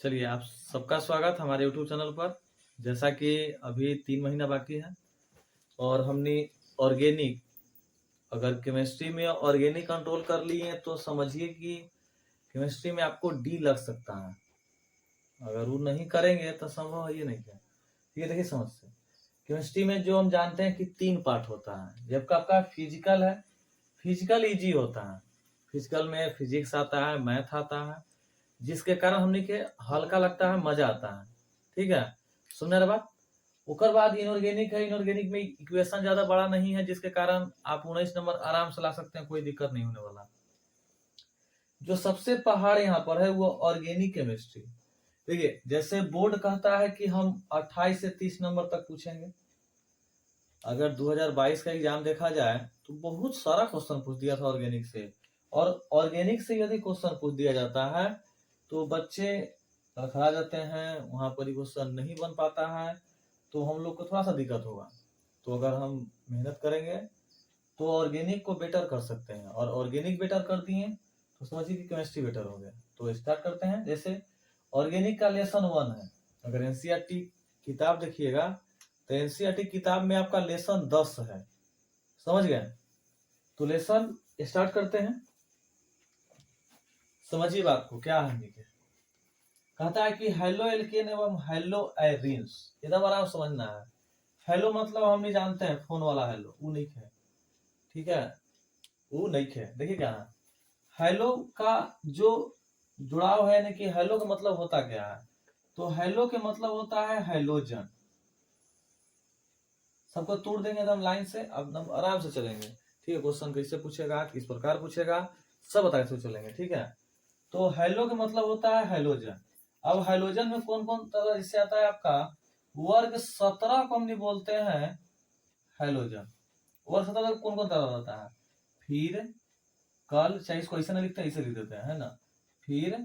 चलिए, आप सबका स्वागत हमारे यूट्यूब चैनल पर। जैसा कि अभी 3 महीना बाकी है और हमने ऑर्गेनिक, अगर केमिस्ट्री में ऑर्गेनिक कंट्रोल कर लिए तो समझिए कि केमिस्ट्री में आपको डी लग सकता है। अगर वो नहीं करेंगे तो संभव है ये नहीं है। ठीक है, देखिए समझते, केमिस्ट्री में जो हम जानते हैं कि 3 पार्ट होता है। जबकि आपका फिजिकल है, फिजिकल इजी होता है। फिजिकल में फिजिक्स आता है, मैथ आता है, जिसके कारण हमने के हल्का लगता है, मजा आता है। ठीक है, सुनने बात। ओकर बाद इनऑर्गेनिक है। इनऑर्गेनिक में इक्वेशन ज्यादा बड़ा नहीं है, जिसके कारण आप 19 नंबर आराम से ला सकते हैं, कोई दिक्कत नहीं होने वाला। जो सबसे पहाड़ यहाँ पर है वो ऑर्गेनिक केमिस्ट्री। देखिए, जैसे बोर्ड कहता है कि हम 28 से 30 नंबर तक पूछेंगे। अगर 2022 का एग्जाम देखा जाए तो बहुत सारा क्वेश्चन पूछ दिया था ऑर्गेनिक से, और ऑर्गेनिक से यदि क्वेश्चन पूछ दिया जाता है तो बच्चे लड़खड़ा जाते हैं, वहां पर क्वेश्चन नहीं बन पाता है, तो हम लोग को थोड़ा सा दिक्कत होगा। तो अगर हम मेहनत करेंगे तो ऑर्गेनिक को बेटर कर सकते हैं, और ऑर्गेनिक बेटर कर दिए तो समझिए कि केमिस्ट्री बेटर हो गया। तो स्टार्ट करते हैं। जैसे ऑर्गेनिक का लेसन 1 है। अगर एनसीईआरटी किताब देखिएगा तो एनसीईआरटी किताब में आपका लेसन 10 है। समझ गए? तो लेसन स्टार्ट करते हैं। समझिए बात को, क्या है नीचे कहता है कि हेलो एल्केन एवं हेलो एरिन्स, एकदम आराम समझना है। हेलो मतलब हम नहीं जानते हैं, फोन वाला हेलो, वो नहीं है। ठीक है, वो नहीं है। देखिए क्या है हेलो का जो जुड़ाव है, यानी कि हेलो का मतलब होता क्या है। तो हेलो के मतलब होता है हेलोजन। सबको तोड़ देंगे एकदम लाइन से, अब हम आराम से चलेंगे। ठीक है, क्वेश्चन कैसे पूछेगा, किस प्रकार पूछेगा, सब बता के चलेंगे। ठीक है, तो हेलो का मतलब होता है हेलोजन। अब हेलोजन में कौन कौन तरह जिससे आता है आपका वर्ग 17 को हम बोलते हैं हेलोजन। वर्ग 17 कौन कौन तरह रहता है, फिर कल, चाहे इसको ऐसे ना लिखते हैं, ऐसे लिख देते हैं, है ना। फिर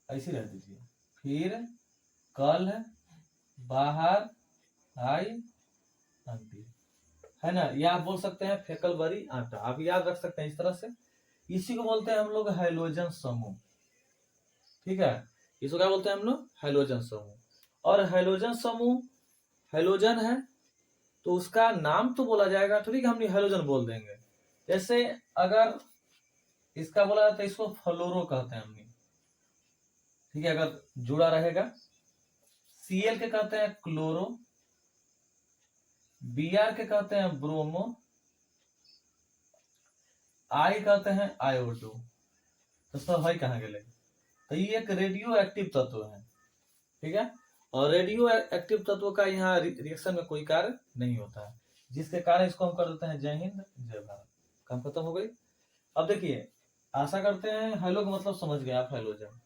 ऐसे रह दीजिए, फिर कल, बाहर, आई, अंतिम, है ना। या आप बोल सकते हैं फेकल बरी आटा, आप याद रख सकते हैं इस तरह से। इसी को बोलते हैं हम लोग हाइलोजन समूह। ठीक है, इसको क्या बोलते हैं हम लोग, हाइलोजन समूह। और हाइलोजन समूह हाइलोजन है तो उसका नाम तो बोला जाएगा, ठीक है, हम हाइलोजन बोल देंगे। जैसे अगर इसका बोला जाता है, इसको फ्लोरो कहते हैं हमने। ठीक है, अगर जुड़ा रहेगा। सीएल के कहते हैं क्लोरो, बीआर के कहते हैं ब्रोमो, आई कहते हैं आयोडो। तो सब है कहाँ गए, तो ये एक रेडियो एक्टिव तत्व है। ठीक है, और रेडियो एक्टिव तत्व का यहाँ रिएक्शन में कोई कार्य नहीं होता है, जिसके कारण इसको हम कर देते हैं जय हिंद जय भारत। काम खत्म हो गई। अब देखिए, आशा करते हैं हेलो का मतलब समझ गए आप। हेलोजन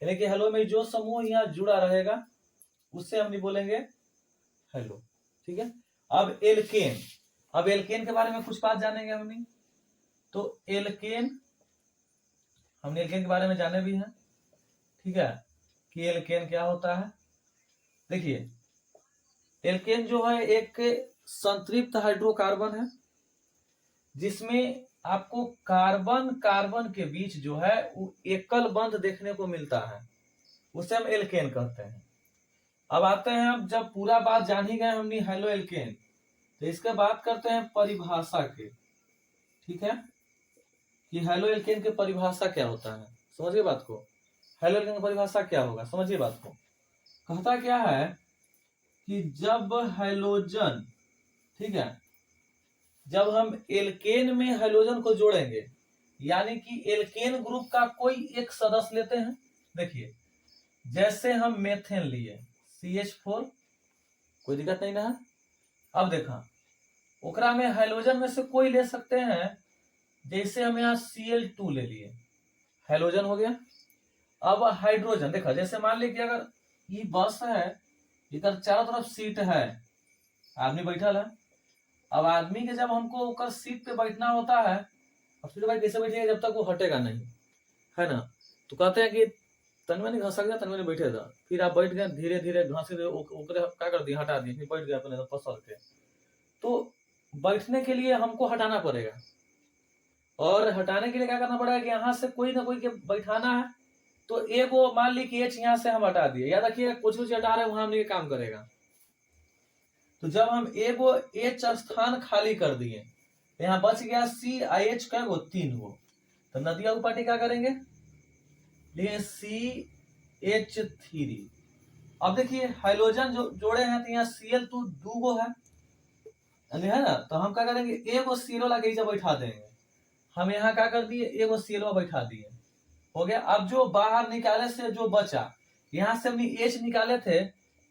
यानी कि हेलो में जो समूह यहाँ जुड़ा रहेगा उससे हम नहीं बोलेंगे हेलो। ठीक है, अब एल्केन। अब एल्केन के बारे में कुछ बात जानेंगे हमने। तो एल्केन, हमने एल्केन के बारे में जाने भी है। ठीक है, कि एल्केन क्या होता है। देखिए, एल्केन जो है एक संतृप्त हाइड्रोकार्बन है, जिसमें आपको कार्बन कार्बन के बीच जो है वो एकल बंध देखने को मिलता है, उसे हम एल्केन कहते हैं। अब आते हैं, अब जब पूरा बात जान ही गए हमने हेलो एल्केन, तो इसके बात करते हैं परिभाषा के। ठीक है, कि हेलो एल्केन की परिभाषा क्या होता है, समझिए बात को। हेलो एल्केन की परिभाषा क्या होगा, समझिए बात को। कहता क्या है कि जब हेलोजन, ठीक है, जब हम एल्केन में हेलोजन को जोड़ेंगे, यानी कि एल्केन ग्रुप का कोई एक सदस्य लेते हैं। देखिए, जैसे हम मेथेन लिए CH4, कोई दिक्कत नहीं ना है। अब देखा ओकरा में हाइड्रोजन में से कोई ले सकते हैं, जैसे हम यहाँ Cl2 ले लिए, हाइड्रोजन हो गया। अब हाइड्रोजन देखा, जैसे मान लीजिए कि अगर ये बस है, इधर चारों तरफ सीट है, आदमी बैठल है। अब आदमी के जब हमको ऊपर सीट पे बैठना होता है, अब सीट पर कैसे बैठेगा, जब तक वो हटेगा नहीं, है ना। तो कहते हैं कि तनवे नहीं घसक गया, तनवे नहीं बैठे था, फिर आप बैठ गए, धीरे धीरे घस क्या कर दिया, हटा दिए, फिर बैठ गया अपने पसर के। तो बैठने के लिए हमको हटाना पड़ेगा, और हटाने के लिए क्या करना पड़ेगा कि यहाँ से कोई ना कोई के बैठाना है। तो ए को मान ली कि एच यहाँ से हम हटा दिए, याद रखिएगा कुछ कुछ हटा रहे हैं वहां हमने काम करेगा। तो जब हम ए को एच स्थान खाली कर दिए, यहाँ बच गया सी आई एच का वो 3 गो, तो नदिया उपाटी क्या करेंगे, लिए CH3। अब देखिए हाइड्रोजन जो जोड़े हैं तो यहाँ Cl2 2 गो है ना, तो हम क्या करेंगे ए को Cl वाला कहीं बैठा देंगे, हम यहाँ क्या कर दिए ए को Cl बैठा दिए, हो गया। अब जो बाहर निकाले से जो बचा, यहाँ से हमने H निकाले थे,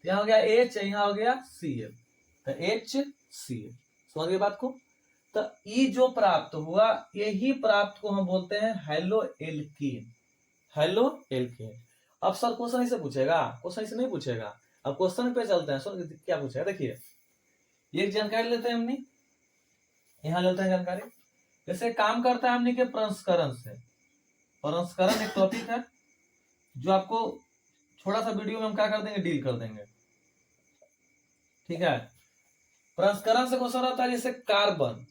यहाँ हो गया H, यहाँ हो गया Cl, तो HCl। समझ गए बात को। तो ये जो प्राप्त हुआ यही प्राप्त को हम बोलते हैं हेलो एल्कीन, हेलो एल्कीन। अब सर क्वेश्चन इसे पूछेगा, क्वेश्चन इसे नहीं पूछेगा। अब क्वेश्चन पे चलते हैं, सुन क्या पूछेगा देखिए। एक जानकारी लेते हैं हमने, यहाँ लेते हैं जानकारी, जैसे काम करता है हमने के प्रसंस्करण से। प्रसंस्करण एक टॉपिक है जो आपको थोड़ा सा वीडियो में हम क्या कर देंगे, डील कर देंगे, ठीक है। प्रसंस्करण से क्वेश्चन आता है जैसे कार्बन,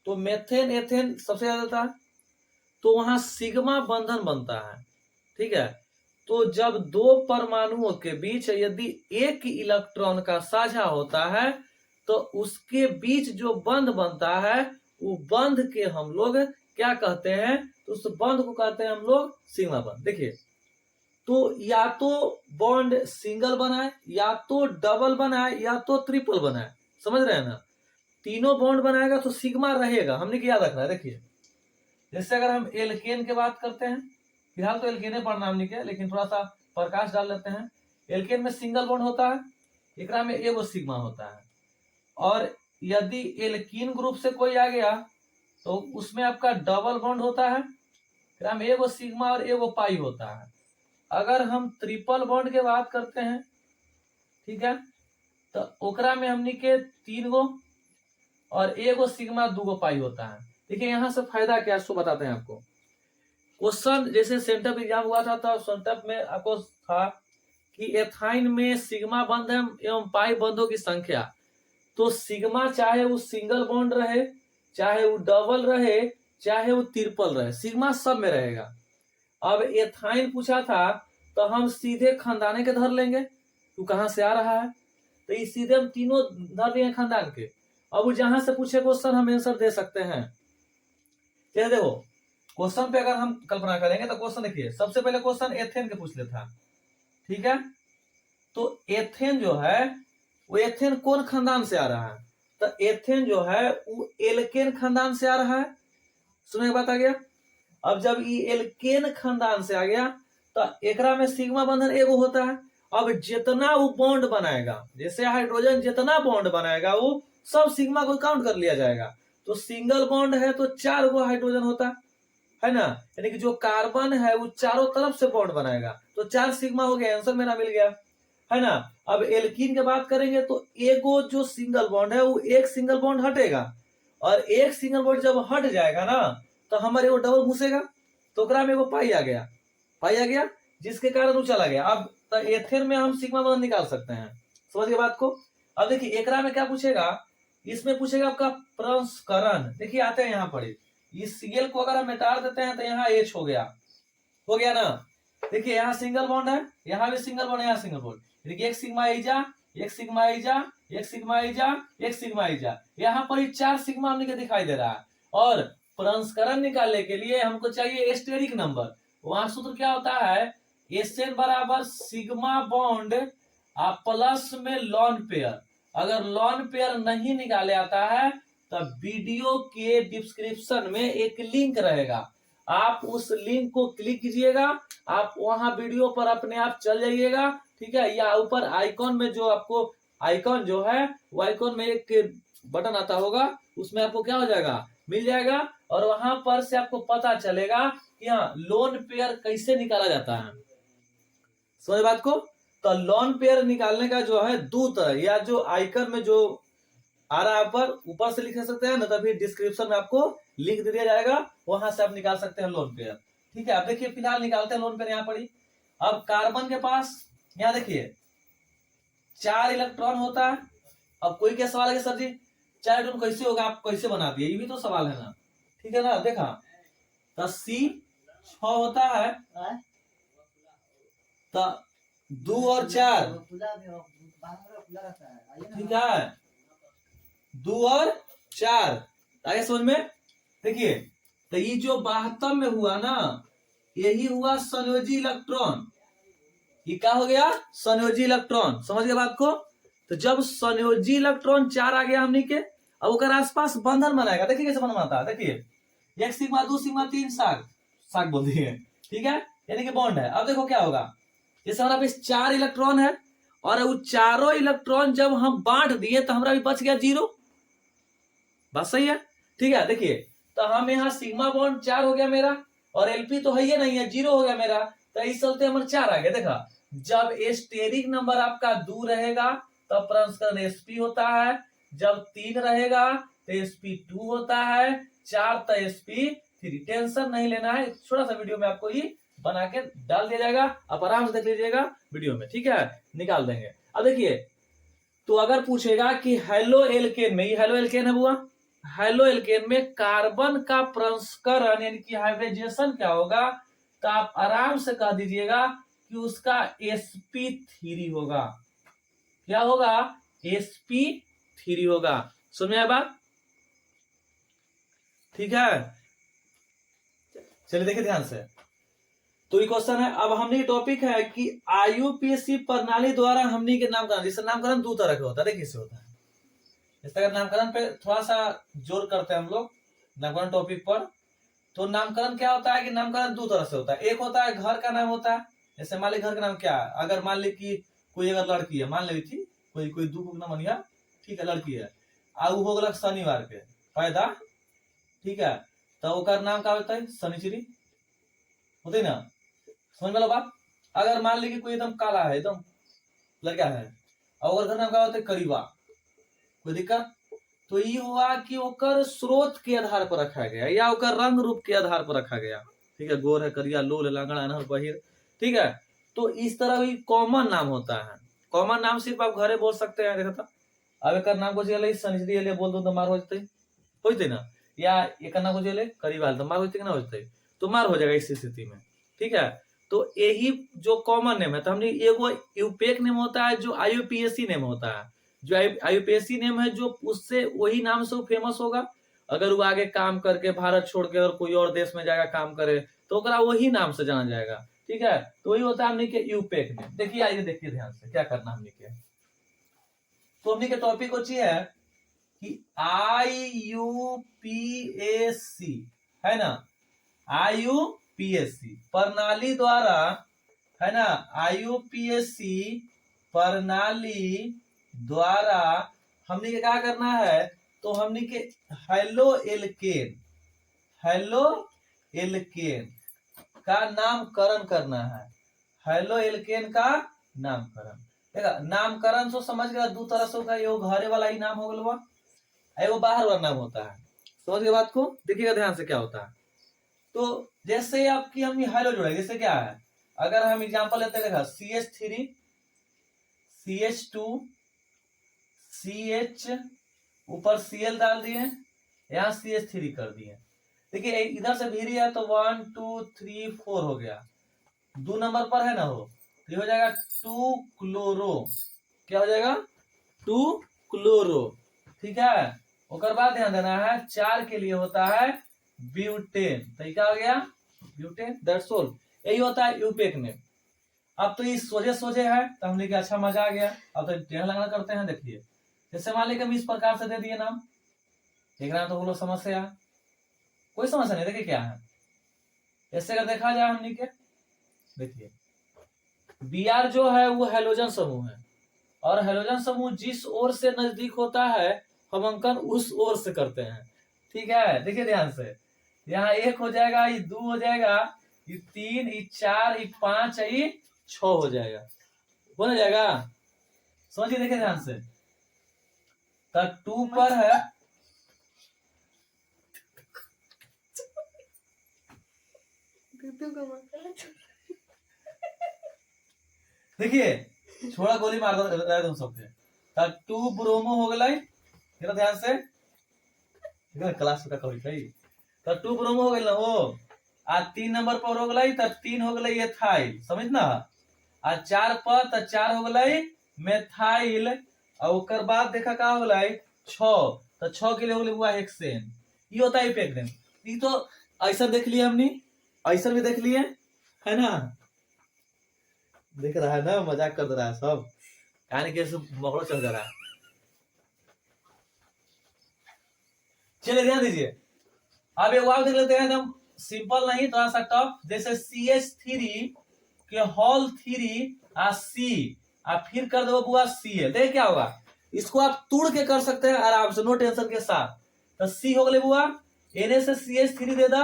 तो मेथेन एथेन सबसे ज्यादा था, तो वहां सिग्मा बंधन बनता है, ठीक है। तो जब दो परमाणुओं के बीच यदि एक इलेक्ट्रॉन का साझा होता है तो उसके बीच जो बंध बनता है वो बंध के हम लोग क्या कहते हैं, तो उस बंध को कहते हैं हम लोग सिग्मा बंध। देखिए तो या तो बॉन्ड सिंगल बनाए, या तो डबल बनाए, या तो ट्रिपल बनाए, समझ रहे हैं ना। तीनों बॉन्ड बनाएगा तो सिग्मा रहेगा, हमने क्या याद रखना है। देखिए जैसे अगर हम एल्केन की बात करते हैं, फिलहाल तो एल्केन पढ़ना हमने क्या, लेकिन थोड़ा सा प्रकाश डाल लेते हैं। एल्केन में सिंगल बॉन्ड होता है, एकरा में एगो सिग्मा होता है, और यदि एल्कीन ग्रुप से कोई आ गया तो उसमें आपका डबल बॉन्ड होता है, एकरा में एगो सिग्मा और एगो पाई होता है। अगर हम ट्रिपल बॉन्ड की बात करते हैं, ठीक है, तो ओकरा में हमने के 3 गो और एगो सिग्मा 2 गो पाई होता है। देखिए यहाँ से फायदा क्या है सो बताते हैं आपको। क्वेश्चन जैसे सेंटअप एग्जाम हुआ था तो सेंटअप में आपको था कि एथाइन में सिग्मा बंध एवं पाई बंधों की संख्या, तो सिग्मा चाहे वो सिंगल बॉन्ड रहे, चाहे वो डबल रहे, चाहे वो ट्रिपल रहे, सिग्मा सब में रहेगा। अब एथाइन पूछा था तो हम सीधे खानदाने के धर लेंगे, तो कहां से आ रहा है, तो ये सीधे हम तीनों धर लेंगे खानदान के। अब वो जहां से पूछे क्वेश्चन हम आंसर दे सकते हैं। देखो क्वेश्चन पे अगर हम कल्पना करेंगे तो क्वेश्चन देखिए, सबसे पहले क्वेश्चन एथेन के पूछ लेता, ठीक है। तो एथेन जो है वो एथेन कौन खानदान से आ रहा है, तो एथेन जो है वो एल्केन खानदान से आ रहा है। सुनने की बात आ गया। अब जब ये एल्केन खानदान से आ गया तो एकरा में सिग्मा बंधन एगो होता है। अब जितना वो बॉन्ड बनाएगा, जैसे हाइड्रोजन जितना बॉन्ड बनाएगा वो सब सिग्मा को काउंट कर लिया जाएगा। तो सिंगल बॉन्ड है तो 4 गो हाइड्रोजन होता है ना, यानी कि जो कार्बन है वो चारों तरफ से बॉन्ड बनाएगा, तो 4 सिग्मा हो गया, आंसर मेरा मिल गया, है ना। अब एल्कीन की बात करेंगे तो एगो जो सिंगल बॉन्ड है वो एक सिंगल बॉन्ड हटेगा, और एक सिंगल बॉन्ड जब हट जाएगा ना तो हमारे वो डबल घुसेगा, तो ओकरा में वो पाई आ गया, जिसके कारण वो चला गया। अब तो एथेन में हम सिग्मा बंधन निकाल सकते हैं, समझ गए बात को। अब देखिए एकरा में क्या पूछेगा, इसमें पूछेगा आपका प्रसंस्करण। देखिए आते हैं यहाँ पर, इस सीएल को अगर हम मिटा देते हैं तो यहाँ एच हो गया ना। देखिए यहाँ सिंगल बॉन्ड है, यहाँ भी सिंगल बॉन्ड, यहाँ सिंगल बॉन्ड, देखिए एक सिग्मा ईजा, एक सिग्मा ईजा, एक सिग्मा ईजा, एक सिग्मा ईजा, यहाँ पर 4 सिग्मा हमने दिखाई दे रहा है। और प्रसंस्करण निकालने के लिए हमको चाहिए स्टेरिक नंबर। वहां सूत्र क्या होता है, एसएन बराबर सिग्मा बॉन्ड प्लस में लॉन पेयर। अगर लॉन पेयर नहीं निकाले आता है तो वीडियो के डिस्क्रिप्शन में एक लिंक रहेगा, आप उस लिंक को क्लिक कीजिएगा, आप वहां वीडियो पर अपने आप चल जाइएगा, ठीक है। या ऊपर आइकॉन में जो आपको आइकॉन जो है वो आइकॉन में एक बटन आता होगा, उसमें आपको क्या हो जाएगा, मिल जाएगा, और वहां पर से आपको पता चलेगा कि हाँ लोन पेयर कैसे निकाला जाता है। समझ बात को। तो लोन पेयर निकालने का जो है 2 तरह, या जो आइकन में जो आ रहा है ऊपर से लिख सकते हैं, ना तो फिर डिस्क्रिप्शन में आपको लिंक दे दिया जाएगा, वहां से आप निकाल सकते हैं लोन पेयर, ठीक है। अब देखिए फिलहाल निकालते हैं लोन पेयर यहाँ पर ही। अब कार्बन के पास यहाँ देखिए 4 इलेक्ट्रॉन होता है। अब कोई क्या सवाल है कि सर जी 4 इलेक्ट्रॉन कैसे होगा, आप कैसे बना दिए, ये भी तो सवाल है ना, ठीक है ना। देखा तो C 6 होता है, तो 2 और 4, ठीक है, 2 और 4 आगे समझ में। देखिए तो ये जो 72 में हुआ ना, यही हुआ संयोजी इलेक्ट्रॉन। ये क्या हो गया? संयोजी इलेक्ट्रॉन। समझ गए बात को? तो जब संयोजी इलेक्ट्रॉन 4 आ गया हमने के, अब उसके आसपास बंधन बनाएगा। देखिए कैसे बनवाता है, देखिए 1 सिग्मा 2 सिग्मा 3 साग बोल दिए, ठीक है, यानी कि बॉन्ड है। अब देखो क्या होगा, जैसे हमारा पास 4 इलेक्ट्रॉन है और वो चारों इलेक्ट्रॉन जब हम बांट दिए तो हमारा भी बच गया 0। बात सही है, ठीक है। देखिए तो हम यहाँ सिग्मा बॉन्ड 4 हो गया मेरा, और एलपी तो है ही नहीं है, 0 हो गया मेरा, तो इस चलते हमारे 4 आ गया। देखा, जब स्टेरिक नंबर आपका 2 रहेगा तब प्रसंस्करण sp होता है, जब 3 रहेगा तो sp2 होता है, 4 तो sp3। टेंशन नहीं लेना है, छोटा सा वीडियो में आपको ये बना के डाल दिया जाएगा, आप आराम से देख लीजिएगा वीडियो में, ठीक है, निकाल देंगे। अब देखिए तो अगर पूछेगा कि हेलो एल्केन में, ये हेलो एल्केन है बुआ, हेलो एल्केन में कार्बन का प्रसंस्करण यानी कि हाइब्रिडाइजेशन क्या होगा, तो आप आराम से कह दीजिएगा कि उसका sp3 होगा। क्या होगा? sp3 होगा। समझ में आया बात? ठीक है, चलिए देखिए ध्यान से। तो ये क्वेश्चन है, अब हमने टॉपिक है कि आईयूपीएसी प्रणाली द्वारा हमने के नामकरण, जिससे नामकरण 2 तरह के होता है। देखिए कैसे होता है, इस तरह नामकरण पे थोड़ा सा जोर करते हैं हम लोग नामकरण टॉपिक पर। तो नामकरण क्या होता है कि नामकरण 2 तरह से होता है। एक होता है घर का नाम होता है, जैसे मान ली घर का नाम क्या है, अगर मान ली कि कोई अगर लड़की है, मान ली थी कोई दुख ना मनिया, ठीक है, लड़की है आउ हो गलक शनिवार के पैदा, ठीक है, तो ओकर नाम क्या होता है? शनिचरी होते ना, समझ में लो बात। अगर मान ली कि कोई एकदम काला है, एकदम लड़का है, और घर नाम क्या होता है? करीबा। कोई दिक्कत? तो ये हुआ कि ओकर स्रोत के आधार पर रखा गया या ओकर रंग रूप के आधार पर रखा गया, ठीक है, गोर है, करिया, लोल है, लांगड़ा, अनहर, बहिर, ठीक है। तो इस तरह भी कॉमन नाम होता है। कॉमन नाम सिर्फ आप घरे बोल सकते हैं। देखा था, अब एक नाम को चले संजरी बोल दो तो मार हो जाते होते ना, या एक नाम को चले करीब तो मार होते कि ना होते, तो मार हो जाएगा इस स्थिति में, ठीक है। तो यही जो कॉमन नेम है, तो हमने एगो यूपेक नेम होता है जो आईयूपीएसी नेम होता है। जो आईयूपीएसी नेम है जो उससे वही नाम से वो फेमस होगा। अगर वो आगे काम करके भारत छोड़ के और कोई और देश में जाएगा काम करे तो ओकरा वही नाम से जाना जाएगा, ठीक है। तो वही होता है हमने के यूपेक नेम। देखिए आइए देखिए ध्यान से क्या करना हमने के। तो हमने के टॉपिक होची है कि आईयूपीएसी है ना, आईयूपीएसी प्रणाली द्वारा, है ना, आईयूपीएसी प्रणाली द्वारा हमने के क्या करना है, तो हमने के हेलो एल्केन का नामकरण करना है। हेलो एल्केन का नामकरण, देखा नामकरण तो समझ गया 2 तरह से होगा, एगो घरे वाला ही नाम हो गया, एगो बाहर वाला नाम होता है। समझ गए बात को? देखिएगा ध्यान से क्या होता है। तो जैसे आपकी हम हेलो जोड़ेंगे, जैसे क्या है, अगर हम एग्जांपल लेते हैं, देखा CH3 CH2 CH ऊपर Cl डाल दिए, यहाँ CH3 कर दिए। देखिए इधर से भी है तो 1 2 3 4 हो गया, 2 नंबर पर है ना हो, तो हो जाएगा 2 क्लोरो। क्या हो जाएगा? 2 क्लोरो, ठीक है। उसके बाद ध्यान देना है 4 के लिए होता है ब्यूटेन। तो क्या हो गया? ब्यूटेन। That's all. यही होता है यूपेक में। अब तो ये सोझे है तो हमने क्या अच्छा मजा आ गया। अब तो टेढ़ लगना करते हैं। देखिए जैसे मान लीजिए हम इस प्रकार से दे दिए नाम, देख रहे हैं तो बोलो समस्या, कोई समस्या नहीं। देखिए क्या है, ऐसे अगर देखा जाए हमने के, देखिए Br जो है वो हेलोजन समूह है, और हेलोजन समूह जिस ओर से नजदीक होता है हम अंकन उस ओर से करते हैं, ठीक है। देखिए ध्यान से, यहाँ 1 हो जाएगा, ये 2 हो जाएगा, ये 3, ये 4, ये 5, ये 6 हो जाएगा, बोला जाएगा। समझिए, देखिए ध्यान से, तो 2 पर है, देखिए छोड़ा गोली मार दो तुम सबके। तो 2 ब्रोमो हो गई, ध्यान से क्लास का कही, तो 2 ब्रोमो हो गई ना हो, आ 3 नंबर पर हो गई, तो 3 हो गई एथाइल, समझ ना। आ 4 पर तो 4 हो गई मेथाइल, और ओकर बाद देखा का हो गई 6, तो 6 के लिए हो गई हुआ हेक्सेन। ये होता है इपेक्टेन। ये तो ऐसा देख लिया हमने, ऐसा भी देख लिए है ना, देख रहा है ना, मजाक कर रहा है सब, यानी कि मकड़ो चल जा रहा है। चलिए ध्यान दीजिए, अब एक और देख लेते हैं एकदम सिंपल नहीं, थोड़ा सा टफ, जैसे CH3 के होल 3 C, आप फिर कर दो बुआ Cl, देख क्या होगा, इसको आप तोड़ के कर सकते हैं आराम से, नो टेंशन के साथ। तो C हो गए बुआ, Na से CH3 दे दा,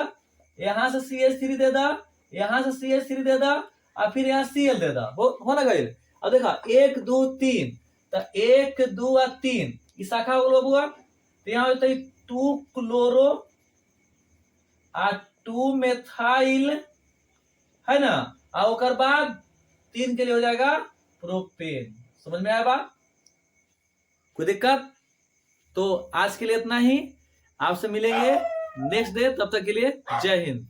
यहां से CH3 दे दा, यहां से CH3 दे दा, और फिर यहाँ Cl दे दा, हो ना गई। अब देखा 1 2 3, तो 1 2 और 3 ई शाखा हो गलो बुआ, तो यहाँ होता है 2 क्लोरो आ 2 मेथाइल, है ना, और ओकर बाद 3 के लिए हो जाएगा प्रोपेन। समझ में आया बात, कोई दिक्कत? तो आज के लिए इतना ही, आपसे मिलेंगे नेक्स्ट डे, तब तक के लिए जय हिंद।